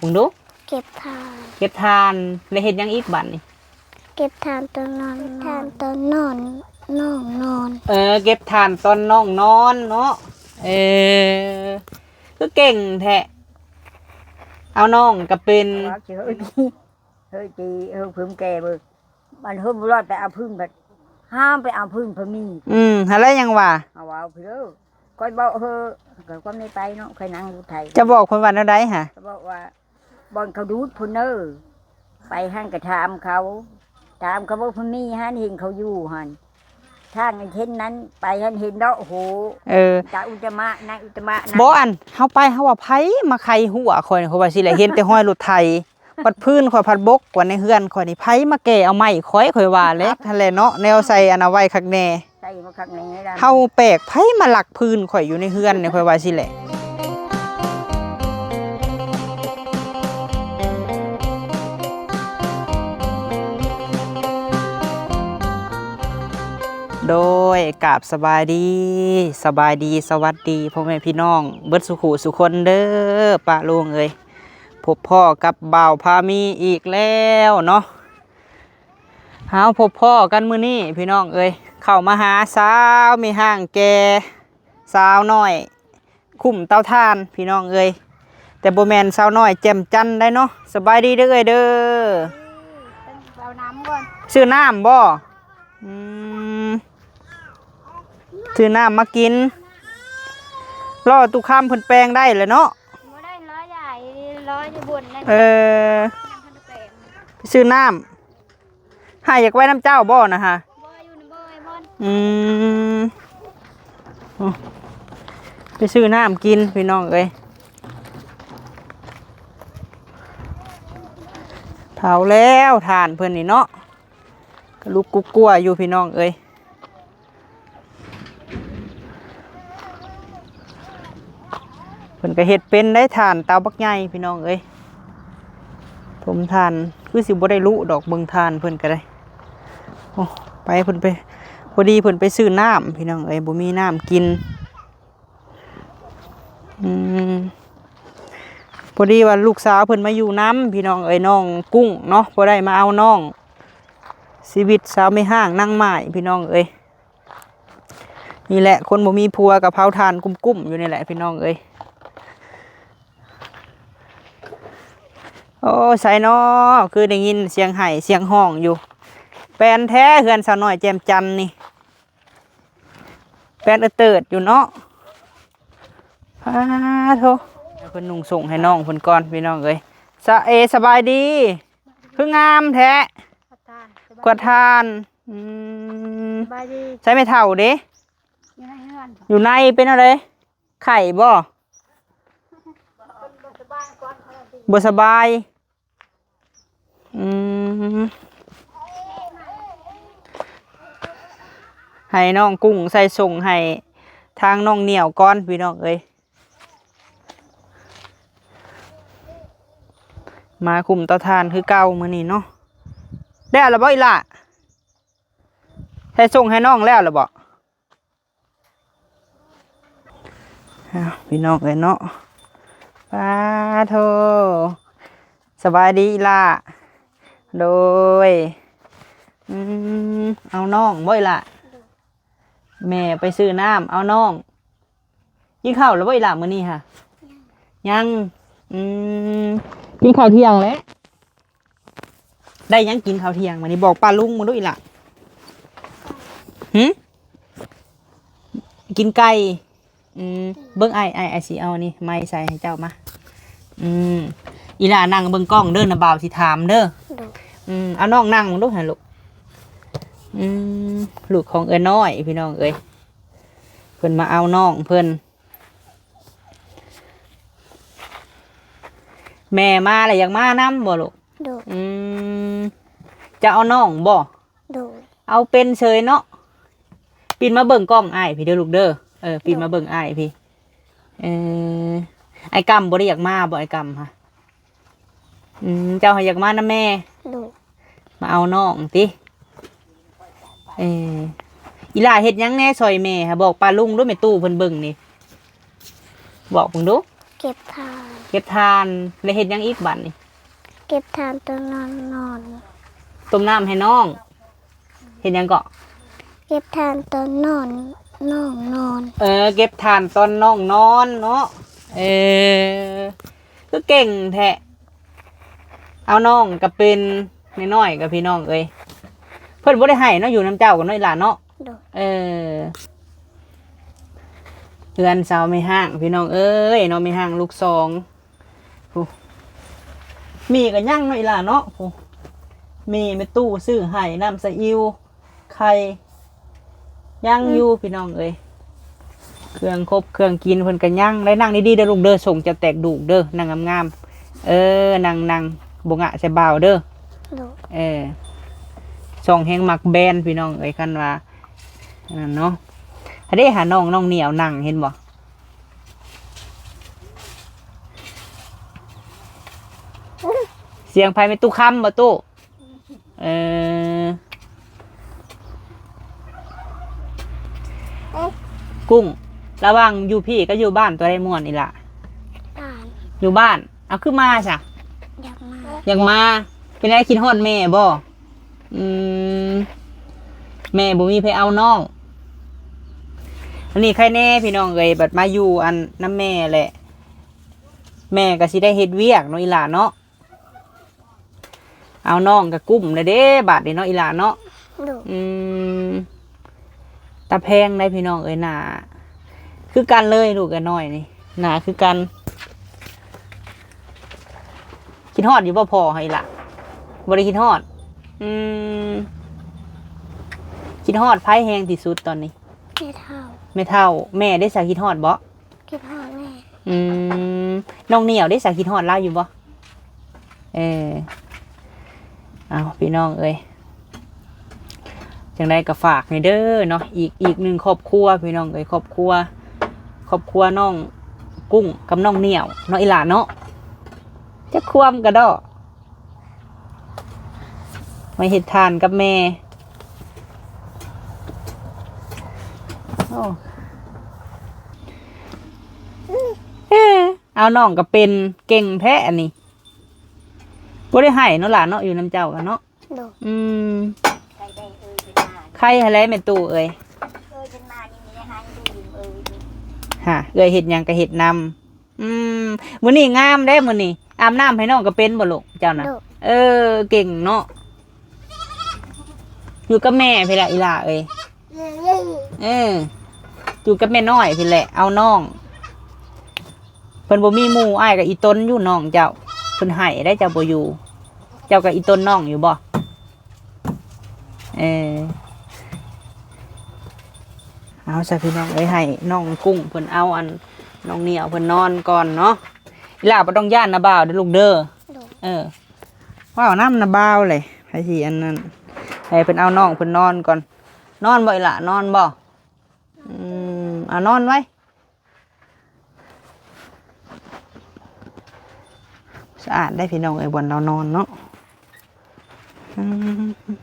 มึงดูเก็บทานเก็บทานแล้วเฮ็ดยังอีกบัดนี่เก็บทานตอนนอนทานตอนนอนน้องนอนเก็บทานตอนน้องนอนเนาะก็เก่งแท้เอาน้องก็เป็นเฮ้ยจีพึ่งแก่เบิกมันเพิ่มรอดแต่เอาพึ่งแบบห้ามไปเอาพึ่งพมีอะไรยังว่าเอาเพื่อคอยบอกเกิดความในใจเนาะคอยนั่งดูไทยจะบอกคนวันอะไรฮะจะบอกว่าบอลเขาดูดพุ่นเนอไปห้างกระทำเขาว่าพมีฮันเห็นเขาอยู่หันถ้าเงินเช่นนั้นไปฮันเห็นเนาะโอ้โหจะอุจมะนะอุจมะนะบ่อันเฮาไปเฮาว่าไผมาไขหัวข่อยเขาว่าสิแหละเห็นแต่ห้อยรถไถปัดพื้นข่อยพัดบกกว่าในเฮือนข่อยนี่ไผมาแก่เอาไม้ข่อยว่าเล็กนั่นแหละเนาะแนวใส่อันเอาไว้คักแน่ใส่มาคักแน่ได้เฮาแปลกไผมาหลักพื้นข่อยอยู่ในเฮือนนี่ข่อยว่าสิแหละโดยกราบสบายดีสวัสดีพ่อแม่พี่น้องเบิดสุขุสุคนเด้อป้าลุงเอ้ยพบพ่อกับบ่าวพามีอีกแล้วเนาะพบพ่อกันมื้อนี้พี่น้องเอ้ยเข้ามาหาสาวมีห้างแกสาวน้อยคุ้มเตาถ่านพี่น้องเอ้ยแต่บ่แม่นสาวน้อยแจ่มจันได้เนาะสบายดีเด้อเอ้ยเด้อเอาน้ำก่อนซื้อน้ำบ่ซื้อน้ำมากินรอตุกข้ามเพิ่นแปลงได้เลยเนาะบ่ได้ร้อยใหญ่ร้อยจะบุญนั่นไปซื้อน้ำให้อยากไว้น้ำเจ้าบ่นะฮะบ่อยู่ในบ่ไอ้บอนไปซื้อน้ำกินพี่น้องเอ้ยเผาแล้วทานเพิ่นนี่เนาะกระลุกกุ๊กกัวอยู่พี่น้องเอ้ยเพิ่นก็เฮ็ดเป็นได้ทานเตาบักใหญ่พี่น้องเอ้ยผมทานคือสิบ่ได้รู้ดอกเบิ่งทานเพิ่นก็ได้โอ้ไปเพิ่นไปพอดีเพิ่นไปซื้อน้ำพี่น้องเอ้ยบ่มีน้ำกินพอดีว่าลูกสาวเพิ่นมาอยู่น้ำพี่น้องเอ้ยน้องกุ้งเนาะบ่ได้มาเอาน้องชีวิตสาวไม่ห้างนั่งไม้พี่น้องเอ้ยนี่แหละคนบ่มีผัวกับเผาทานกุ้มๆอยู่นี่แหละพี่น้องเอ้ยโอ้ใส่นอคือได้ยินเสียงไห่เสียงห้องอยู่แปลนแท้เฮือนสาวน้อยแจ่มจันนี่แปลนเติดอยู่เนาะโธ่เพิ่นนุ่งส่งให้น้องเพิ่นก่อนพี่น้องเอ้ยสบายดีคืองามแท้กวาดทานใช้ไม่เท่าเด้อยู่ในเป็นอะไรไข่บ่บ่สบายให้น้องกุ้งใส่ส่งให้ทางน้องเหนียวก่อนพี่น้องเอ้ยมาคุมเตาถ่านคือเก่ามื้อนี้เนาะได้แล้วบ่อีหล่ะให้ส่งให้น้องแล้วหรือบ่พี่น้องเอ้ยเนาะป้าโธ่สบายดีอีหล่ะโดยเอาน้องบ่อีหล่ะแม่ไปซื้อน้ำเอาน้องกินข้าวแล้วบ่อีหล่ะมื้อนี้ค่ะยังกินข้าวเที่ยงแล้วได้ยังกินข้าวเที่ยงวันนี้บอกป้าลุงมาด้วยล่ะกินไก่เบิ้งไอสิเอานี่ไม่ใส่ให้เจ้ามาอีหล่านั่งเบิ้งกล้องเด้อนะบ่าวสิถามเด้อเอาน้องนั่งมึงดูหาลูกลูกของเอ้ยน้อยพี่น้องเอ้ยเพิ่นมาเอาน้องเพิ่นแม่มาอะไรอยากมาน้ำบ่ลูกจะเอาน้องบ่เอาเป็นเฉยเนาะปีนมาเบิ่งกล้องอ้ายพี่เด้อลูกเด้อปีนมาเบิ่งอ้ายพี่ไอ้กำบ่ได้อยากมาบ่ไอ้กำค่ะเจ้าอยากมานะแม่มาเอาน้องติอีหล่าเฮ็ดยังแน่ซอยแม่ค่ะบอกป้าลุงด้วยแม่ตู้เพิ่นเบิ่งนี่บอกเพิ่นดูเก็บทาน เก็บทานแล้วเฮ็ดหยังอีกบัดนี่ เก็บทานตอนนอนนอน ต้มน้ำให้น้องเฮ็ดหยังเกาะ เก็บทานตอนนอนน้องนอน เก็บทานตอนน้องนอนเนาะคือเก่งแท้เอาน้องก็เป็นน้อยๆกับพี่น้องเอ้ยเพิ่นบ่ได้ให้เนาะอยู่น้ำเจ้ากันเนาะอีหล่ะเนาะ โดย เฮือนเสาไม่ห้างพี่น้องเอ้ยเนาะไม่ห้างลูกสองผู้มีก็ย่างเนาะอีหล่ะเนาะผู้มีแม่ตู้ซื้อให้น้ำซีอิ๊วไข่ย่างอยู่พี่น้องเอ้ยเครื่องครบเครื่องกินเพิ่นก็ย่างได้นั่งดีๆเด้อลูกเด้อส่งจะแตกดูกเด้อนั่งงามๆนั่งบ่งะใส่บ่าวเด้อ โดย ส่องแหงมักแบนพี่น้องเอ้ยคันว่านั่นเนาะถ้าได้หาน้องเหนียวนั่งเห็นบ่เสียงไผไม่ตู้คำบ่ตู้กุ้งระหว่างอยู่พี่ก็อยู่บ้านตัวได้ม่วนนี่ล่ะ ตาย อยู่บ้านเอาขึ้นมาจ้ะ อยากมา อยากมาเป็นได้คิดฮอดแม่บ่แม่บ่มีไปเอาน้องอันนี้ใครแน่พี่น้องเอ้ยบัดมาอยู่อันน้ำแม่แหละแม่ก็สิได้เฮ็ดเวียกเนาะอีหล่าเนาะเอาน้องก็กุ้มเลยเด้บาดนี้เนาะอีหล่าเนาะ โดย ตาแพงได้พี่น้องเอ้ยหนาคือกันเลยลูกกันน้อยนี่หนาคือกันคิดฮอดอยู่บ่พอให้ล่ะบ่ได้คิดฮอดคิดฮอดไผแฮงที่สุดตอนนี้ ไม่เท่า ไม่เท่าแม่ได้สักคิดฮอดบ่ เก็บหอแม่ น้องเหนียวได้สักคิดฮอดลาวอยู่บ่เอาพี่น้องเอ้ยจังไดก็ฝากให้เด้อเนาะอีกหนึ่งครอบครัวพี่น้องเอ้ยครอบครัวน้องกุ้งกับน้องเหนียวเนาะอีหล่าเนาะจะควมกระดอมาเฮ็ดทานกับแม่เอาน้องก็เป็นเก่งแท้อันนี้บ่ได้ให้เนาะหล่ะเนาะอยู่น้ำเจ้ากันเนาะ โดย ใครได้เป็นมา ใครอะไรแม่ตู้เอ้ย เป็นมานี่มีให้ดูดิ ฮะเอ้ยเฮ็ดหยังก็เฮ็ดนำมื้อนี้งามเด้มื้อนี้อาบน้ำให้น้องก็เป็นบ่ลูกเจ้าน่ะ โดย เก่งเนาะอยู่กับแม่พี่แหละอีหล่าเอ้ยอยู่กับแม่น้อยพี่แหละเอาน้องเพิ่นบ่มีหมู่อ้ายกับอีต้นอยู่น้องเจ้าเพิ่นให้ได้เจ้าบ่อยู่เจ้ากับอีต้นน้องอยู่บ่เอาซะพี่น้องเอ้ยให้น้องกุ้งเพิ่นเอาอันน้องเหนียวเพิ่นนอนก่อนเนาะอีหล่าบ่ต้องย่านนะบ่าวเด้อลูกเด้อ โดย ว้าวน้ำนะบ่าวเลยไผสิอันนั้นให้เพิ่นเอาน้องเพิ่นนอนก่อนนอนบ่อีหล่ะนอนบ่เอานอนไว้สะอาดได้พี่น้องไอ้บ่อนเรานอนเนาะ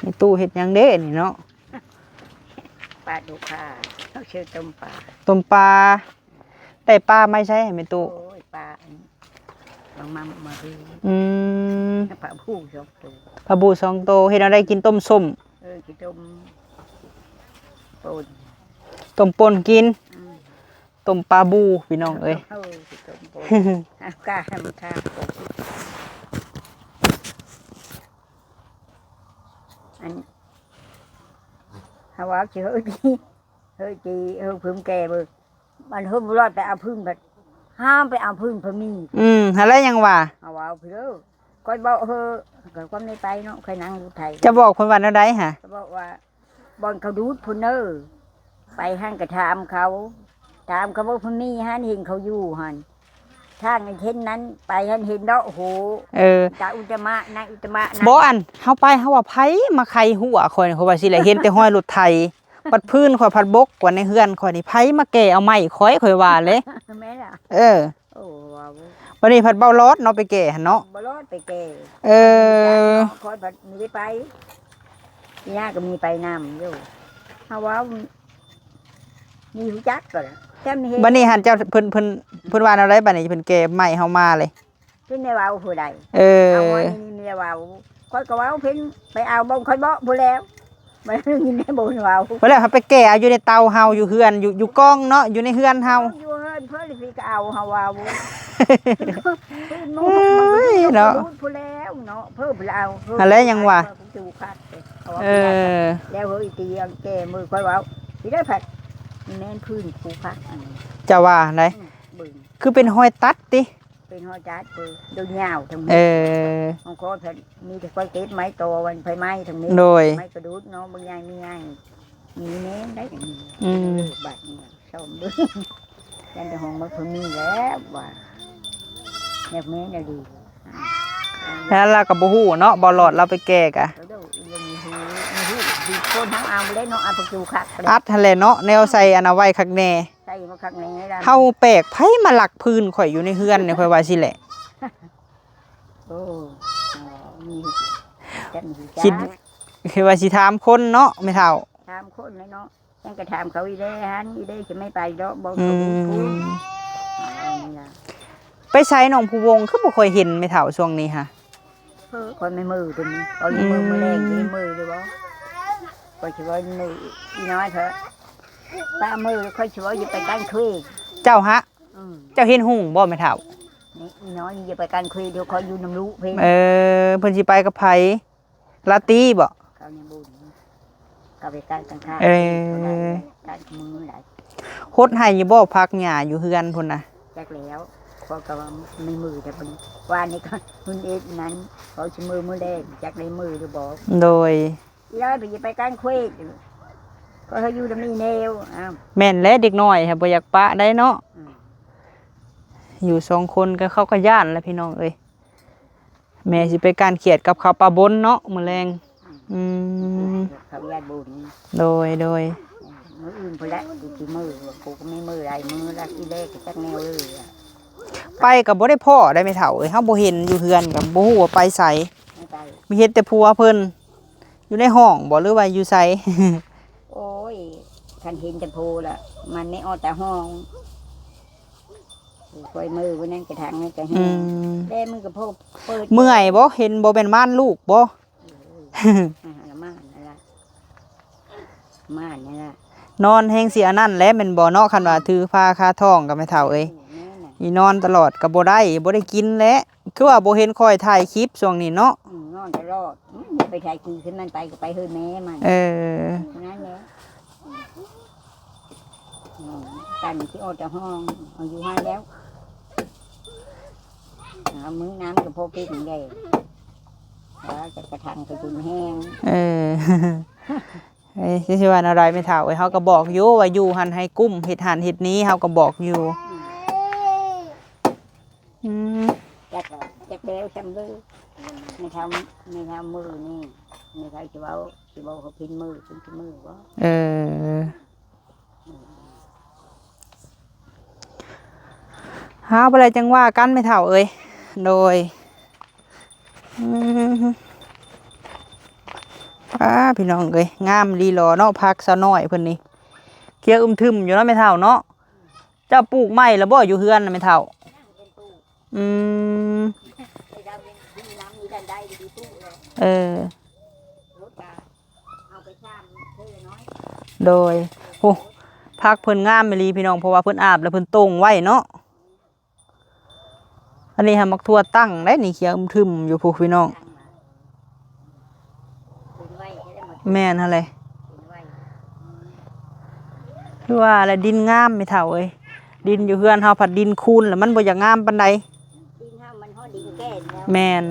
ในตู้เฮ็ดหยังเด้นี่เนาะ ปลาดุกค่ะเขาชื่อต้มปลา ต้มปลาได้ปลาไม่ใช่ให้ในตู้ โอ้ยปลาบางมาดู ปลาผู้ชอบตัว ปลาบู2โตวเฮ็ดเอาได้กินต้มส้ม กินต้มปน ต้มป่นกินต้มปลาบูพี่น้องเอ้ย กินต้มปนกล้าให้มันทาปนอันฮาวาเชื่อจีพึ่งแกเบอมันเพิ่มรอดไปเอาพึ่งแบบห้ามไปเอาพึ่งพมี อะไรยังว่า ฮาวาเพื่อคอยบอกก็ความในไปเนาะใครนั่งดูไทย จะบอกเพิ่นว่าแนวใดฮะ เขาบอกว่าบอลเขาดูดพุ่นเนอร์ไปห้างกระถามเขาว่าพุ่นนี่ฮันเห็นเขาอยู่หันทางเห็นนั้นไปฮันเห็นเนาะโอ้โหตาอุตมะนางอุตมะ บ่อันเฮาไปเฮาว่าไผมาไขหัวข่อยเขาว่าสิแหละเห็นแต่ห้อยรถไถปัดพื้นข่อยพัดบกกว่าในเฮือนข่อยนี่ไผมาแก่เอาไม้ข่อยว่าเลย แม่ล่ะโอ้ว้าว วันนี้พัดเบ้ารถเนาะไปแก่หั่นเนาะ บอลไปแกคอยบัดมีได้ไปย่าก็มีไปนำอยู่ฮาวามีหูจักก่อน แค่เห็น บัดนี้หันเจ้าเพิ่นว่าอะไรบัดนี้เพิ่นแก่ใหม่เฮามาเลย เพิ่นได้เว้าผู้ใด เออ เอาไว้นี่ไม่ได้เว้าค่อยก็เว้าเพิ่นไปเอาบ่ค่อยบ่ผู้แล้วบ่ยินได้บ่เว้า เพิ่นแล้วเขาไปแก่เอาอยู่ในเตาเฮาอยู่เฮือนอยู่กองเนาะอยู่ในเฮือนเฮา อยู่เฮินเพิ่นสิก็เอาเฮาเว้า เอ้ยเนาะ ผู้แล้วเนาะเพิ่นไปเอา อะไรยังวะ จูคักเอา เออ แล้วเฮ้ยตีอังแก่มือค่อยเว้าสิได้ผัดแม่นพื้นคูคักอันนี้ จะว่าได บึง คือเป็นหอยตัดติ เป็นหอจัดเบิ่งดูยาวทั้งหม เอ ด อ ของโคตรมีแต่ก้อยเก็บไม้โตวันไฟไหม้ทั้งนี้ โดย ไม้กระดูดเนาะบางอย่างมีง่ายมีแน่ได้อย่างนี้ อืม บัดนี้ชมเบิ่งยันจะห้องมันเพิ่งมีแล้วว่าแนบแม่น่ะดี แล้วเราก็บ่ฮู้เนาะบ่หลอดเราไปแก่กะ แล้วเดี๋ยวมีหูดีคนทั้งเอาเล่นเนาะเอาไปจูคักเลย อัดหั่นแหละเนาะแนวใส่อันเอาไว้คักแน่ ใส่มาคักแน่ได้ เฮาแปลกไผมาหลักพื้นข่อยอยู่ในเฮือนเนี่ยข่อยว่าสิแหละ โอ้มีจันหู คิ จ้า ด คือว่าสิถามคนเนาะไม่เท่า ถามคนเลยเนาะยังก็ถามเขาอีเด้ฮันอีเด้จะไม่ไปดอกบอก อื เขาพูด ม นี่ล่ะ ไปใช้หนองผู้วงคือบ่ค่อยเห็นไม่เท่าช่วงนี้ค่ะ เพ้อคนไม่มือตัวนี้เอาอยู่มือแรงอยู่ในมือเลยบ่ก็ชิว่ามืออีน้อยเถอะป้ามือค่อยชิว่าอย่าไปกันคุย เจ้าฮะ อืม เจ้าเห็นหุ่งบ่ไม่เท่า นี่อีน้อยอย่าไปกันคุยเดี๋ยวเขาอยู่น้ำรู้เพ่ง เพิ่นสิไปกับไผลาตีบ่ เขาในบุญเขาไปกันกันข้าง เออ กันมือไหน ฮดให้อยู่บ่พักหญ้าอยู่เฮือนพุ่นน่ะ จักแล้วพอกับว่าไม่มือแต่เป็นว่านี่ก็คุณเอ็ดนั้นเขาชิมือแรงจักในมือหรือบอก โดย อีน้อยไปอย่าไปกันคุยก็เขาอยู่ตรงนี้แนวอ้าว แม่นและเด็กน้อยค่ะบ่อยากปะได้เนาะ อืม อยู่สองคนก็เขาก็ย่านแหล้วพี่น้องเอ้ยแม่สิไปการเขียดกับเขาวปลาบนเนาะมื้อแรงอืม เขาญาติบุญ โดย มืออื่นพอแล้วดูที่มือกูก็ไม่มือไรมือละที่เล็กจักแนวเลยอะ ไปก็บ่ได้พ่อได้ไม่เท่าเอ้ยเฮาบ่เห็นอยู่เฮือนก็บ่ฮู้ว่าไปไส ไม่ไป มีเห็นแต่ผัวเพิ่นอยู่ในห้องบ่หรือว่าอยู่ไส โอ้ยคันเห็นจะพูละมันไม่ออกแต่ห้องคอยมือวันนั้นกระถางนั่นกระแห อื ง ม แด้มือกับพวกเปิด เมื่อยบ่เห็นบ่เป็นม่านลูกบ่ ละม่านนั่นละม่านนั่นละ นอนแฮงเสียนั่นแหละแม่นบ่เนาะคันว่าถือผ้าคาท้องก็ไม่เท่าเอ้ย แม่น่ะ อีนอนตลอดก็บ่ได้กินแหละคือว่าบ่เห็นค่อยถ่ายคลิปช่วงนี้เนาะ นอนตลอดอย่าไปใช้คือขึ้นมันไปก็ไปเฮือนแม่มัน เออ นั่นแหละตันที่ออกจากห้องเอาอยู่ให้แล้วเอามื้อน้ำกับพวกพี่ถึงได้แล้วจะกระทังกระจุนแห้ง เออ เอ้ยสิว่าอะไรไม่เท่าเอ้ยเฮาก็บอกอยู่ว่าอยู่หันให้กุ้มเฮ็ดหันเฮ็ดนี้เฮาก็บอกอยู่อืม จักแล้วจำเลยในทำมือนี่ในใครจะเอาเขาพินมือวะ เออหาบ่ได้จังว่ากันไม่เท่าเอ้ยโดยอืมพี่น้องเอ้ยงามลีหลอเนาะพักซะน้อยเพิ่นนี่เคี้ยวอึมทึมอยู่เนาะไม่เท่าเนาะเจ้าปลูกไม้แล้วบ่อยู่เฮือนน่ะไม่เท่าอืม ไอ้ดำยังน้ำมีดันได้ดีตู้เลย เออ รถเอาไปช่างเท่น้อย โดยโอ้พักเพิ่นงามไปลีพี่น้องเพราะว่าเพิ่นอาบแล้วเพิ่นตรงไว้เนาะอันนี้หามักทั่วตั้งได้นี่เขียวอึมทึมอยู่พูพี่น้อง เป็นไว้ให้ได้หมด แม่นหั่นแหละ เป็นไว้ คือว่าอะไรดินงามไม่เท่าเอ้ยดินอยู่เฮือนเฮาผัดดินคูนแล้วมันบ่อยากงามปานใด ดินห้ามมันห่อดินแก่แล้ว แม่น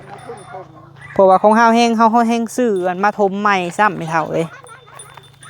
มันคุ้นคง เพราะว่าของเฮาแห้งเฮาแห้งซื้ออันมาถมใหม่ซ้ำไม่เท่าเอ้ย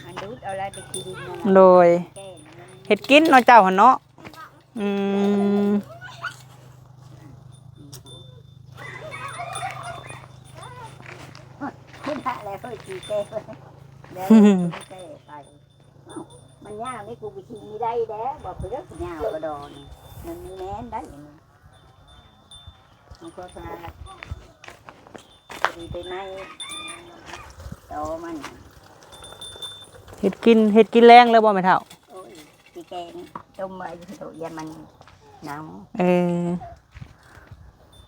มันดูดเอาอะไรไปกินนั่น โดย แก่ เฮ็ดกินเนาะเจ้าหั่นเนาะอืม ขึ้นอะไรเพื่อจีแก่แล้วแก่ไปมันยากไม่กูไปชี้ได้แด้บอกเพื่อนยากกระดอนมันมีแน่นได้มันก็สาดีไปไหมโตมัน เฮ็ดกินแรงเลยบ่แม่เท่า โอ้ยจีแกง ต้มไว้โตยามันหนาว เออ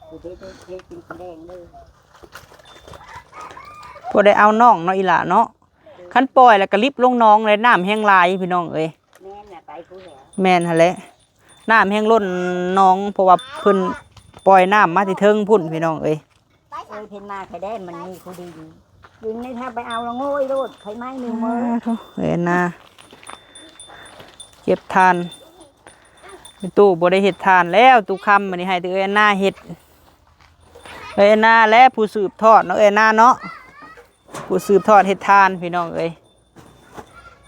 เทกินแดงเลย บ่ได้เอาน้องเนาะอีหล่าเนาะคันปล่อยแล้วก็ลิบลงน้องเลยน้ำแห้งหลายพี่น้องเอ้ย แม่น่ะไปผู้แล้ว แม่นหั่นแหละน้ำแห้งล้นน้องเพราะว่าเพิ่นปล่อยน้ำมาที่เทิงพุ่นพี่น้องเอ้ย เพิ่นมาใครได้มันมีผู้ดียิงในถ้าไปเอาละโง่ยโลดใครไม้หนึ่งมือ เอ้ยนาเก็บทานเป็นตู้บ่ได้เฮ็ดทานแล้วตู้คำมื้อนี้ให้แต่เอ้ยนาเฮ็ดเอ้ยนาและผู้สืบทอดเนาะเอ้ยนาเนาะผู้สืบทอดเฮ็ดทานพี่น้องเอ้ย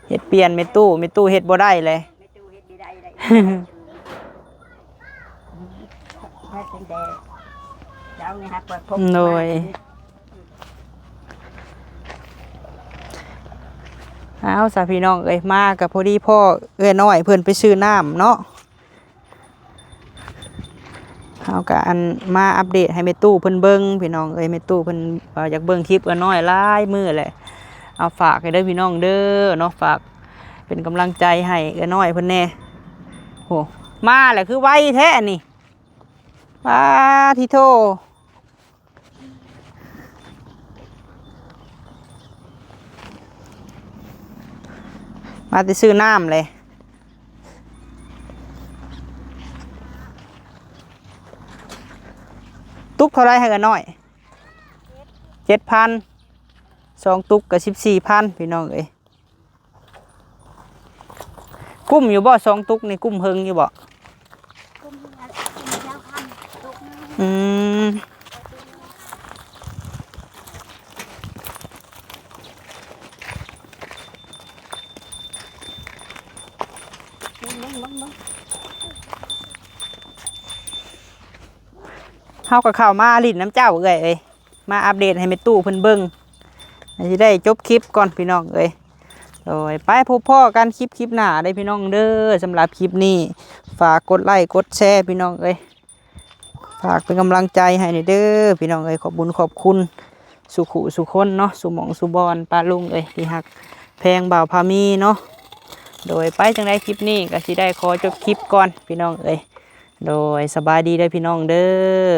เฮ็ดเปลี่ยนแม่ตู้เฮ็ดบ่ได้เลย ไม่ตู้เฮ็ดดีได้ได้ถ้าเป็นแดงเจ้านี่ฮักว่าพบ โดยเอาสาพี่น้องเอ้ยมากับพอดีพ่อเอ้ยน้อยเพิ่นไปซื้อน้ำเนาะเอากะอันมาอัปเดตให้แม่ตู้เพิ่นเบิ่งพี่น้องเอ้ยแม่ตู้เพิ่นอยากเบิ่งคลิปเอ้ยน้อยหลายมื้อแหละเอาฝากให้เด้อพี่น้องเด้อเนาะฝากเป็นกำลังใจให้เอ้ยน้อยเพิ่นแน่โหมาแหละคือไวแท้นี่ปาทิโทมาแต่ซื้อน้ำเลยตุกเท่าไรให้กันหน่อย7,000 2ตุกกับ14,000พี่น้องเอ้ยกุ้มอยู่บ่2ตุกนี่กุ้มเฮิงอยู่บ่อืมเฮาก็เข้ามาลิ้นน้ำเจ้าเอ้ยมาอัปเดตให้แม่ตู้เพิ่นเบิ่งสิได้จบคลิปก่อนพี่น้องเอ้ยโดยไปพบพ่อกันคลิปหน้าได้พี่น้องเด้อสำหรับคลิปนี้ฝากกดไลค์กดแชร์พี่น้องเอ้ยฝากเป็นกำลังใจให้เด้อพี่น้องเอ้ยขอบคุญขอบคุณสุขุสุคนเนาะสุหมองสุบอนปาลุงเอ้ยที่ฮักแพงบ่าวพามีเนาะโดยไปจังได้คลิปนี้ก็สิได้ขอจบคลิปก่อนพี่น้องเอ้ยโดยสบายดีเด้อพี่น้องเด้อ